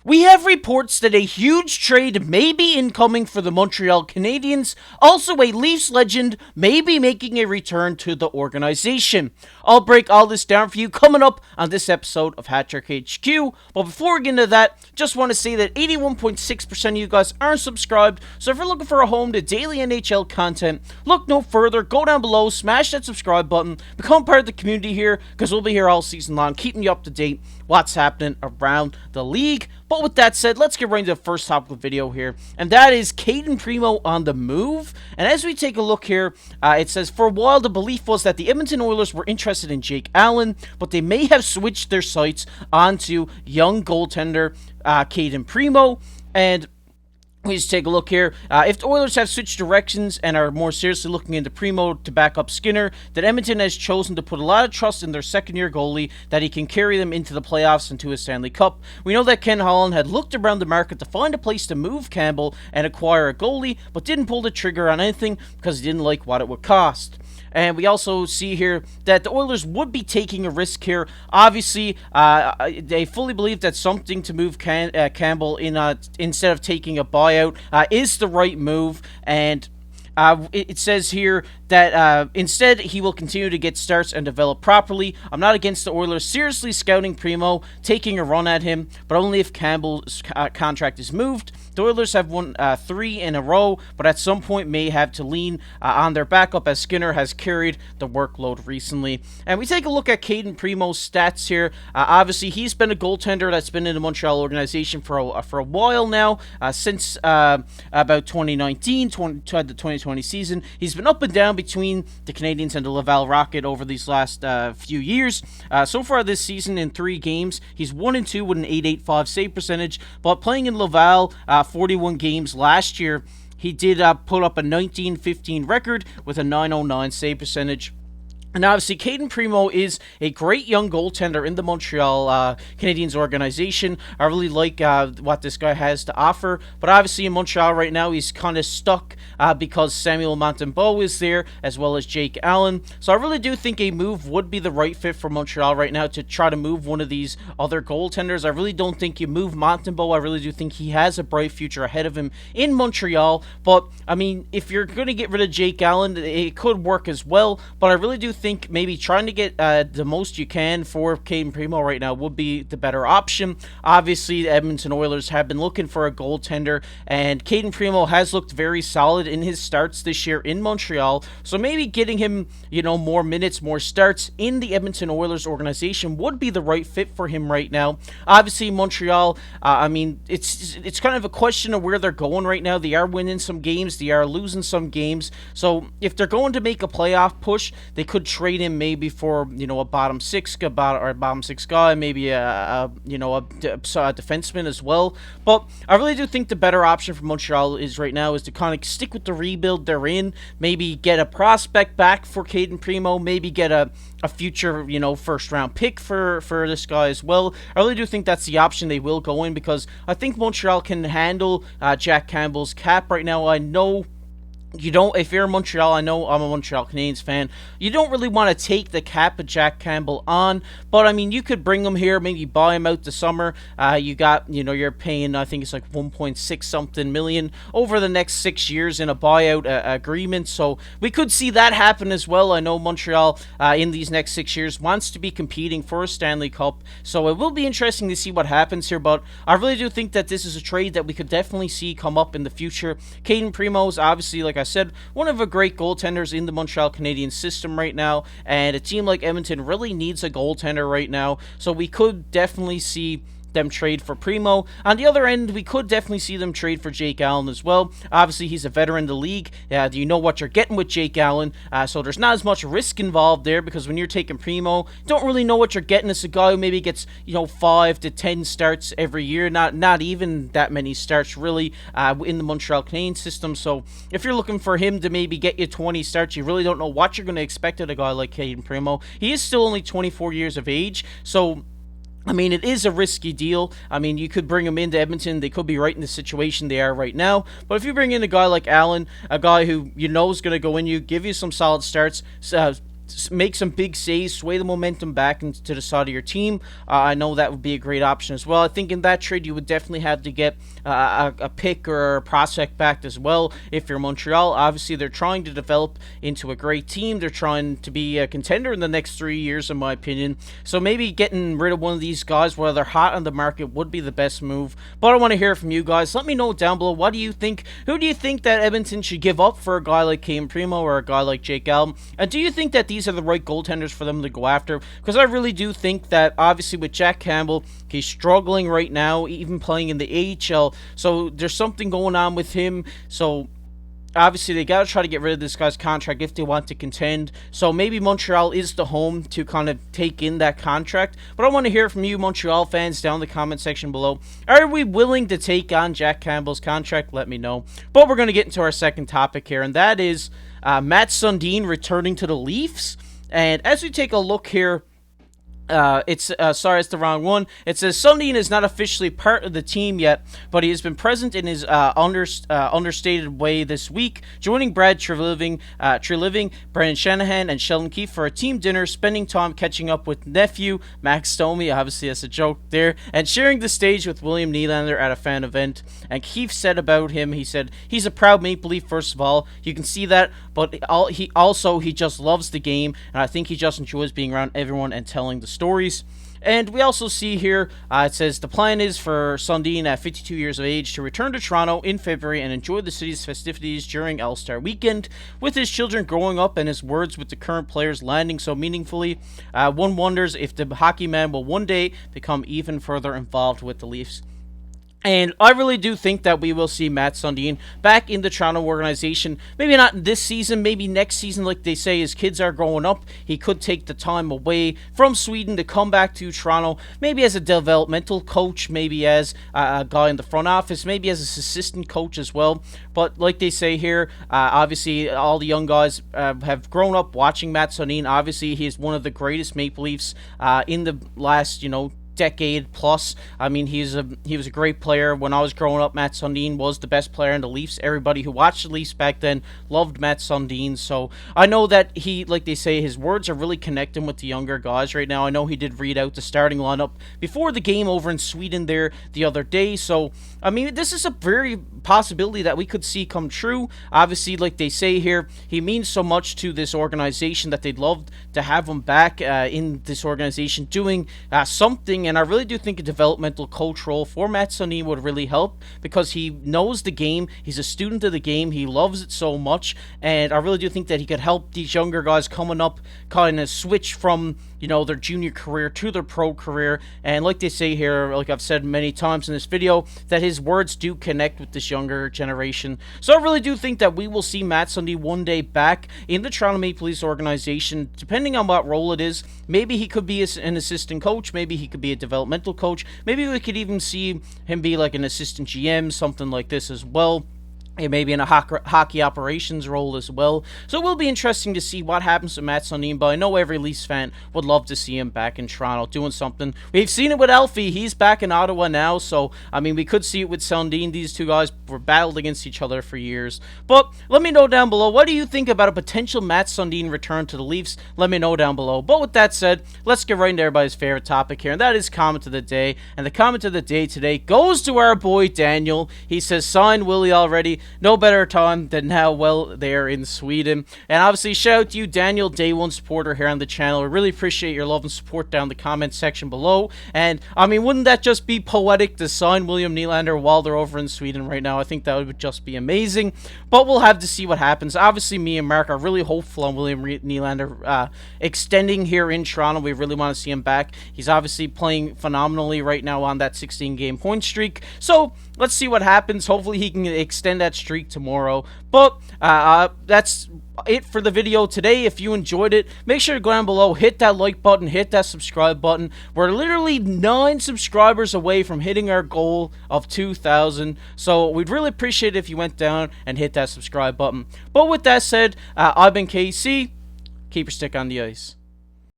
We have reports that a huge trade may be incoming for the Montreal Canadiens. Also, a Leafs legend may be making a return to the organization. I'll break all this down for you coming up on this episode of Hat Trick HQ. But before we get into that, just want to say that 81.6% of you guys aren't subscribed. So if you're looking for a home to daily NHL content, look no further. Go down below, smash that subscribe button, become part of the community here, because we'll be here all season long, keeping you up to date what's happening around the league. But with that said, let's get right into the first topic of the video here, and that is Cayden Primeau on the move. And as we take a look here, it says, for a while the belief was that the Edmonton Oilers were interested in Jake Allen, but they may have switched their sights onto young goaltender Cayden Primeau. And we just take a look here. If the Oilers have switched directions and are more seriously looking into Primeau to back up Skinner, then Edmonton has chosen to put a lot of trust in their second-year goalie that he can carry them into the playoffs and to a Stanley Cup. We know that Ken Holland had looked around the market to find a place to move Campbell and acquire a goalie, but didn't pull the trigger on anything because he didn't like what it would cost. And we also see here that the Oilers would be taking a risk here. Obviously, they fully believe that something to move Campbell in instead of taking a buyout is the right move. And it says here that instead he will continue to get starts and develop properly. I'm not against the Oilers seriously scouting Primeau, taking a run at him, but only if Campbell's contract is moved. The Oilers have won 3 in a row, but at some point may have to lean on their backup as Skinner has carried the workload recently. And we take a look at Cayden Primeau's stats here. Obviously, he's been a goaltender that's been in the Montreal organization for a while now, since about 2019, the 2020 season. He's been up and down between the Canadiens and the Laval Rocket over these last few years. So far this season, in 3 games, he's 1-2 with an .885 save percentage, but playing in Laval 41 games last year, he did put up a 19-15 record with a .909 save percentage. And obviously, Cayden Primeau is a great young goaltender in the Montreal Canadiens organization. I really like what this guy has to offer. But obviously, in Montreal right now, he's kind of stuck because Samuel Montembeault is there, as well as Jake Allen. So I really do think a move would be the right fit for Montreal right now to try to move one of these other goaltenders. I really don't think you move Montembeault. I really do think he has a bright future ahead of him in Montreal. But, I mean, if you're going to get rid of Jake Allen, it could work as well. But I really do think maybe trying to get the most you can for Cayden Primeau right now would be the better option. Obviously, the Edmonton Oilers have been looking for a goaltender, and Cayden Primeau has looked very solid in his starts this year in Montreal. So maybe getting him, more minutes, more starts in the Edmonton Oilers organization would be the right fit for him right now. Obviously, Montreal, I mean, it's kind of a question of where they're going right now. They are winning some games, they are losing some games. So if they're going to make a playoff push, they could trade him maybe for a bottom six guy, maybe a defenseman as well. But I really do think the better option for Montreal is right now is to kind of stick with the rebuild they're in. Maybe get a prospect back for Cayden Primeau. Maybe get a future first round pick for this guy as well. I really do think that's the option they will go in, because I think Montreal can handle Jack Campbell's cap right now. I know if you're in Montreal, I know I'm a Montreal Canadiens fan, you don't really want to take the cap of Jack Campbell on, but I mean, you could bring him here, maybe buy him out the summer. You're paying, I think it's like 1.6 something million over the next 6 years in a buyout agreement, so we could see that happen as well. I know Montreal in these next 6 years wants to be competing for a Stanley Cup, so it will be interesting to see what happens here, but I really do think that this is a trade that we could definitely see come up in the future. Cayden Primeau is obviously, like I said, one of the great goaltenders in the Montreal Canadiens system right now, and a team like Edmonton really needs a goaltender right now, so we could definitely see them trade for Primeau. On the other end, we could definitely see them trade for Jake Allen as well. Obviously, he's a veteran in the league. You know what you're getting with Jake Allen, so there's not as much risk involved there, because when you're taking Primeau, you don't really know what you're getting. It's a guy who maybe gets 5 to 10 starts every year, not even that many starts really in the Montreal Canadiens system. So if you're looking for him to maybe get you 20 starts, you really don't know what you're going to expect of a guy like Cayden Primeau. He is still only 24 years of age, so I mean, it is a risky deal. I mean, you could bring him into Edmonton. They could be right in the situation they are right now. But if you bring in a guy like Allen, a guy who is going to go in you, give you some solid starts, make some big saves, sway the momentum back into the side of your team. I know that would be a great option as well. I think in that trade you would definitely have to get a pick or a prospect back as well. If you're Montreal, obviously they're trying to develop into a great team. They're trying to be a contender in the next 3 years, in my opinion. So maybe getting rid of one of these guys while they're hot on the market would be the best move. But I want to hear from you guys. Let me know down below. What do you think? Who do you think that Edmonton should give up for a guy like Cayden Primeau or a guy like Jake Allen? And do you think that these are the right goaltenders for them to go after? Because I really do think that, obviously, with Jack Campbell, he's struggling right now, even playing in the AHL. So there's something going on with him. So obviously, they got to try to get rid of this guy's contract if they want to contend. So maybe Montreal is the home to kind of take in that contract. But I want to hear from you, Montreal fans, down in the comment section below. Are we willing to take on Jack Campbell's contract? Let me know. But we're going to get into our second topic here, and that is Mats Sundin returning to the Leafs. And as we take a look here, sorry, it's the wrong one. It says Sundin is not officially part of the team yet, but he has been present in his understated way this week, joining Brad Treliving, Brendan Shanahan, and Sheldon Keefe for a team dinner, spending time catching up with nephew Max Domi, obviously that's a joke there, and sharing the stage with William Nylander at a fan event. And Keefe said about him, he said, he's a proud Maple Leaf, first of all. You can see that, but he just loves the game, and I think he just enjoys being around everyone and telling the stories. And we also see here, it says the plan is for Sundin at 52 years of age to return to Toronto in February and enjoy the city's festivities during All-Star Weekend. With his children growing up and his words with the current players landing so meaningfully, one wonders if the hockey man will one day become even further involved with the Leafs. And I really do think that we will see Mats Sundin back in the Toronto organization. Maybe not this season, maybe next season, like they say. His kids are growing up. He could take the time away from Sweden to come back to Toronto, maybe as a developmental coach, maybe as a guy in the front office, maybe as an assistant coach as well. But like they say here, obviously all the young guys have grown up watching Mats Sundin. Obviously, he is one of the greatest Maple Leafs in the last, decade plus. I mean, he was a great player. When I was growing up, Mats Sundin was the best player in the Leafs. Everybody who watched the Leafs back then loved Mats Sundin. So I know that he, like they say, his words are really connecting with the younger guys right now. I know he did read out the starting lineup before the game over in Sweden there the other day. So I mean, this is a very possibility that we could see come true. Obviously, like they say here, he means so much to this organization that they'd love to have him back in this organization doing something. And I really do think a developmental coach role for Mats Sundin would really help, because he knows the game. He's a student of the game. He loves it so much. And I really do think that he could help these younger guys coming up kind of switch from, their junior career to their pro career. And like they say here, like I've said many times in this video, that his words do connect with this younger generation. So I really do think that we will see Mats Sundin one day back in the Toronto Maple Leafs organization, depending on what role it is. Maybe he could be an assistant coach. Maybe he could be a developmental coach. Maybe we could even see him be like an assistant GM, something like this as well. And maybe in a hockey operations role as well. So it will be interesting to see what happens to Mats Sundin, but I know every Leafs fan would love to see him back in Toronto doing something. We've seen it with Alfie. He's back in Ottawa now, so, I mean, we could see it with Sundin. These two guys were battled against each other for years. But let me know down below, what do you think about a potential Mats Sundin return to the Leafs? Let me know down below. But with that said, let's get right into everybody's favorite topic here, and that is comment of the day. And the comment of the day today goes to our boy Daniel. He says, sign Willie already. No better time than now, well, there in Sweden. And obviously, shout out to you, Daniel, day one supporter here on the channel. We really appreciate your love and support down in the comment section below. And, I mean, wouldn't that just be poetic to sign William Nylander while they're over in Sweden right now? I think that would just be amazing. But we'll have to see what happens. Obviously, me and Mark are really hopeful on William Nylander extending here in Toronto. We really want to see him back. He's obviously playing phenomenally right now on that 16-game point streak. So, let's see what happens. Hopefully, he can extend that streak tomorrow. But that's it for the video today. If you enjoyed it, make sure to go down below, hit that like button, hit that subscribe button. We're literally 9 subscribers away from hitting our goal of 2,000. So we'd really appreciate it if you went down and hit that subscribe button. But with that said, I've been KC. Keep your stick on the ice.